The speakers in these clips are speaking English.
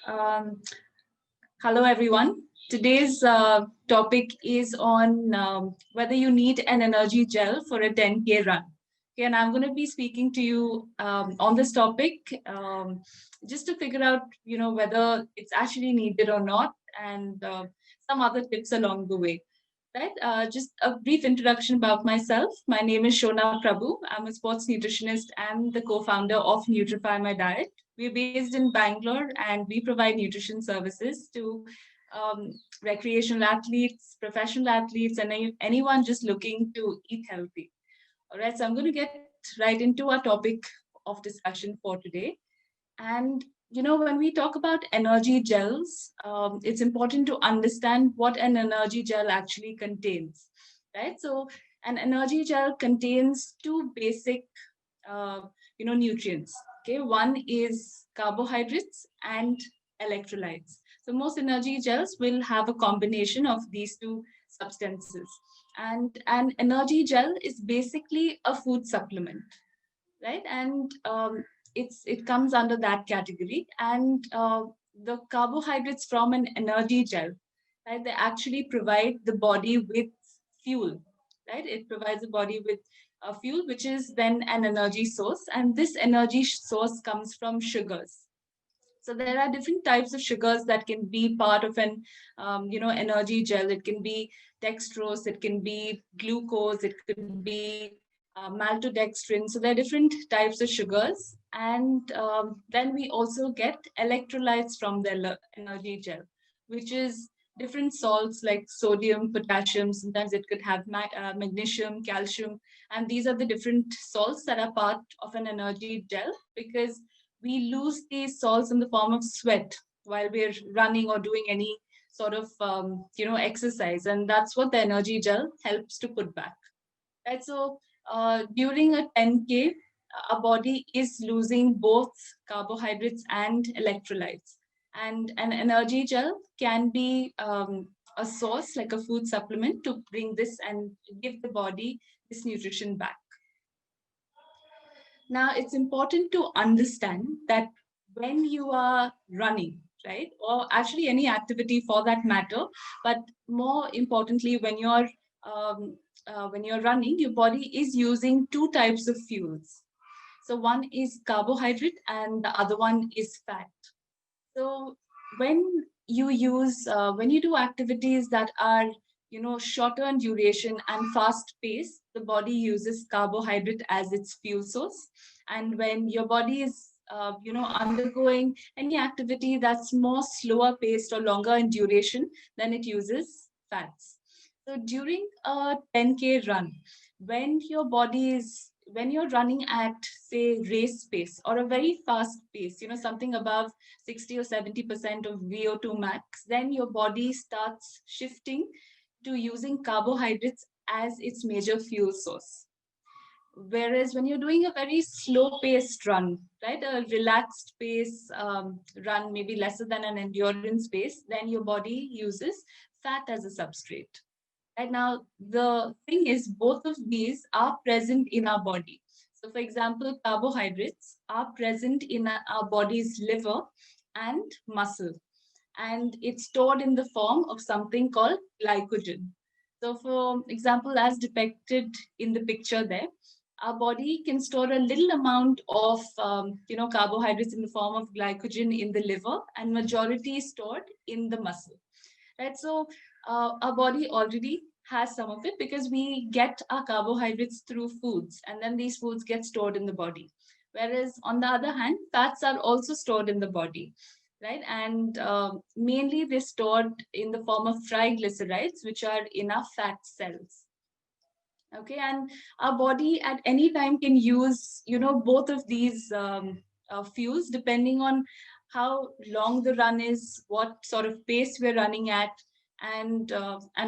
Um, Hello, everyone. Today's topic is on whether you need an energy gel for a 10K run. Okay, and I'm going to be speaking to you on this topic just to figure out, whether it's actually needed or not, and some other tips along the way. Right. Just a brief introduction about myself. My name is Shona Prabhu. I'm a sports nutritionist and the co-founder of Nutrify My Diet. We're based in Bangalore and we provide nutrition services to recreational athletes, professional athletes, and anyone just looking to eat healthy. All right, so I'm going to get right into our topic of discussion for today. And when we talk about energy gels, it's important to understand what an energy gel actually contains, right? So, an energy gel contains two basic, uh, nutrients. Okay, one is carbohydrates and electrolytes. So, most energy gels will have a combination of these two substances. And an energy gel is basically a food supplement, right? And it comes under that category. And the carbohydrates from an energy gel, right? They actually provide the body with fuel, right? It provides the body with a fuel, which is then an energy source, and this energy source comes from sugars. So there are different types of sugars that can be part of an energy gel. It can be dextrose, it can be glucose, it could be maltodextrin. So there are different types of sugars. And then we also get electrolytes from the energy gel, which is different salts like sodium, potassium. Sometimes it could have magnesium, calcium, and these are the different salts that are part of an energy gel, because we lose these salts in the form of sweat while we're running or doing any sort of exercise, and that's what the energy gel helps to put back, right? So during a 10K, our body is losing both carbohydrates and electrolytes, and an energy gel can be a source, like a food supplement, to bring this and give the body this nutrition back. Now, it's important to understand that when you are running, right, or actually any activity for that matter, but more importantly, when you're running, your body is using two types of fuels. So one is carbohydrate, and the other one is fat. So when when you do activities that are shorter in duration and fast pace, the body uses carbohydrate as its fuel source. And when your body is undergoing any activity that's more slower paced or longer in duration, then it uses fats. So during a 10K run, when you're running at, say, race pace or a very fast pace, something above 60 or 70% of VO2 max, then your body starts shifting to using carbohydrates as its major fuel source. Whereas when you're doing a very slow paced run, right, a relaxed pace run, maybe lesser than an endurance pace, then your body uses fat as a substrate. And now the thing is, both of these are present in our body. So, for example, carbohydrates are present in our body's liver and muscle, and it's stored in the form of something called glycogen. So, for example, as depicted in the picture there, our body can store a little amount of carbohydrates in the form of glycogen in the liver, and majority is stored in the muscle, right? So our body already has some of it because we get our carbohydrates through foods, and then these foods get stored in the body. Whereas on the other hand, fats are also stored in the body, right? And mainly they're stored in the form of triglycerides, which are in our fat cells. Okay, and our body at any time can use both of these fuels, depending on how long the run is, what sort of pace we're running at, and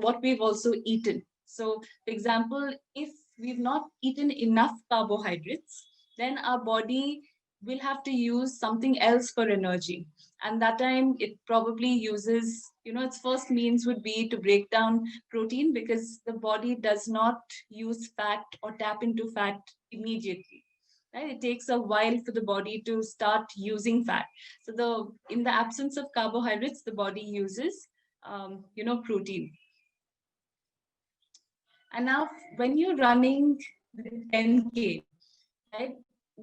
what we've also eaten. So for example, if we've not eaten enough carbohydrates, then our body will have to use something else for energy, and that time it probably uses, its first means would be to break down protein, because the body does not use fat or tap into fat immediately. right? It takes a while for the body to start using fat. So in the absence of carbohydrates, the body uses, protein. And now when you're running the 10K, right,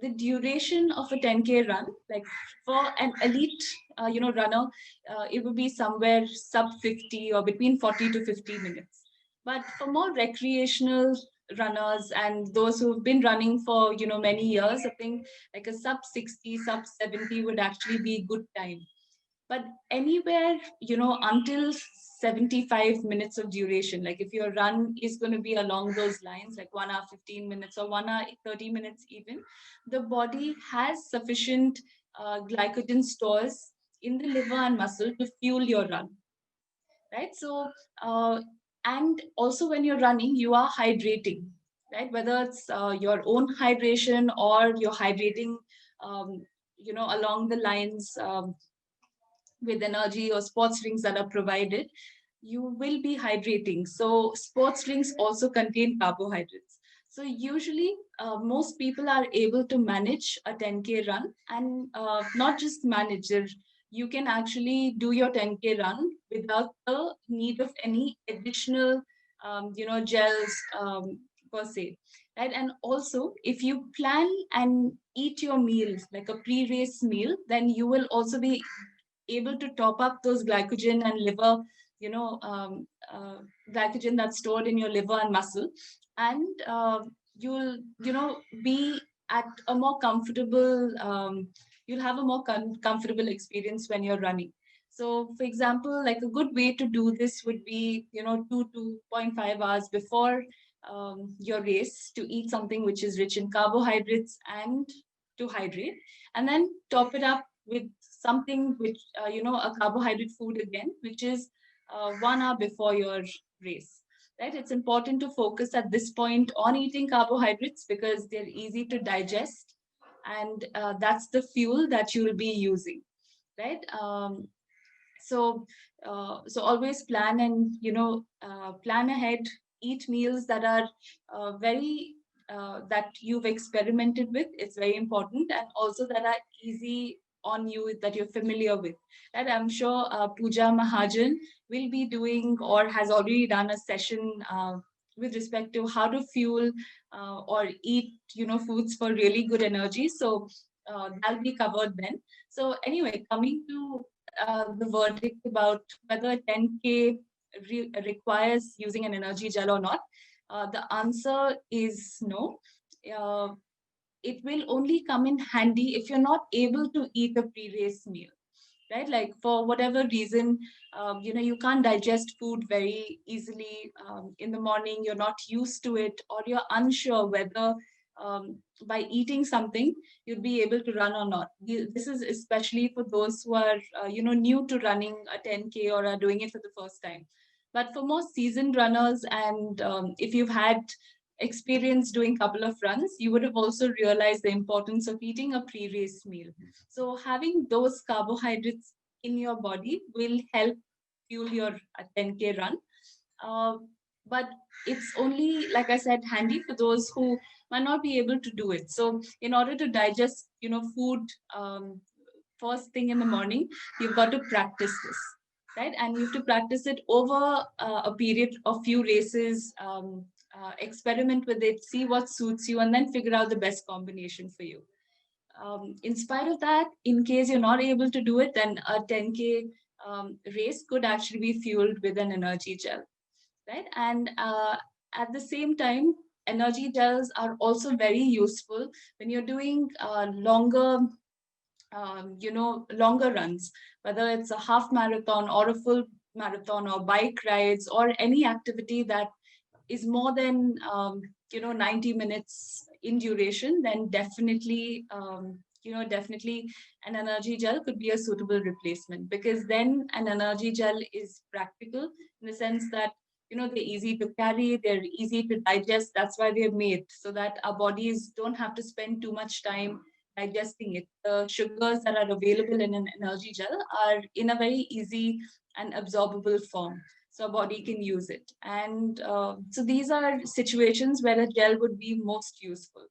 the duration of a 10K run, like for an elite, runner, it would be somewhere sub 50 or between 40 to 50 minutes. But for more recreational runners and those who've been running for, many years, I think like a sub 60, sub 70 would actually be a good time. But anywhere, until 75 minutes of duration, like if your run is going to be along those lines, like 1 hour 15 minutes or 1 hour 30 minutes even, the body has sufficient glycogen stores in the liver and muscle to fuel your run, right? So and also when you're running, you are hydrating, right? Whether it's your own hydration or you're hydrating um, along the lines, with energy or sports drinks that are provided, you will be hydrating. So sports drinks also contain carbohydrates. So usually, most people are able to manage a 10K run, and not just manage it. You can actually do your 10K run without the need of any additional, gels, per se, right? And also, if you plan and eat your meals like a pre-race meal, then you will also be able to top up those glycogen and liver, you know, um, uh, glycogen that's stored in your liver and muscle, and you'll, be at a more comfortable, you'll have a more comfortable experience when you're running. So, for example, like a good way to do this would be, 2.5 hours before your race to eat something which is rich in carbohydrates and to hydrate, and then top it up with something which, a carbohydrate food again, which is 1 hour before your race. Right? It's important to focus at this point on eating carbohydrates because they're easy to digest, and that's the fuel that you'll be using. Right? So always plan and, plan ahead. Eat meals that are very that you've experimented with. It's very important, and also that are easy on you, that you're familiar with. And I'm sure Pooja Mahajan will be doing or has already done a session with respect to how to fuel or eat, foods for really good energy. So that'll be covered then. So anyway, coming to the verdict about whether 10K requires using an energy gel or not, the answer is no. Uh, it will only come in handy if you're not able to eat a pre-race meal, right? Like for whatever reason, you can't digest food very easily in the morning, you're not used to it, or you're unsure whether by eating something you'd be able to run or not. This is especially for those who are, new to running a 10K or are doing it for the first time. But for more seasoned runners, and if you've had experience doing a couple of runs, you would have also realized the importance of eating a pre-race meal. So having those carbohydrates in your body will help fuel your 10K run. Uh, but it's only, like I said, handy for those who might not be able to do it. So in order to digest, food first thing in the morning, you've got to practice this, right? And you have to practice it over a period of few races. Experiment with it, see what suits you, and then figure out the best combination for you. In spite of that, in case you're not able to do it, then a 10K race could actually be fueled with an energy gel, right? And at the same time, energy gels are also very useful when you're doing longer runs, whether it's a half marathon or a full marathon or bike rides or any activity that is more than 90 minutes in duration, then definitely an energy gel could be a suitable replacement, because then an energy gel is practical in the sense that they're easy to carry, they're easy to digest. That's why they're made, so that our bodies don't have to spend too much time digesting it. The sugars that are available in an energy gel are in a very easy and absorbable form, so body can use it. And so these are situations where a gel would be most useful.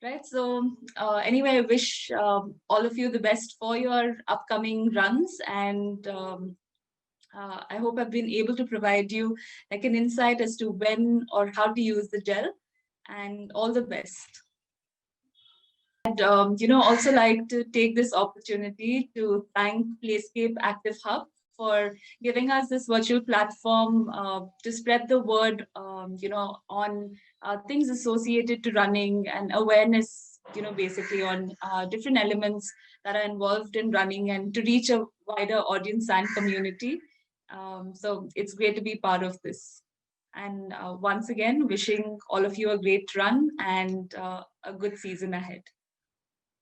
Right. So anyway, I wish all of you the best for your upcoming runs, and I hope I've been able to provide you like an insight as to when or how to use the gel, and all the best. And also like to take this opportunity to thank Playscape Active Hub for giving us this virtual platform to spread the word, on things associated to running and awareness, basically on different elements that are involved in running and to reach a wider audience and community. So it's great to be part of this. And once again, wishing all of you a great run and a good season ahead.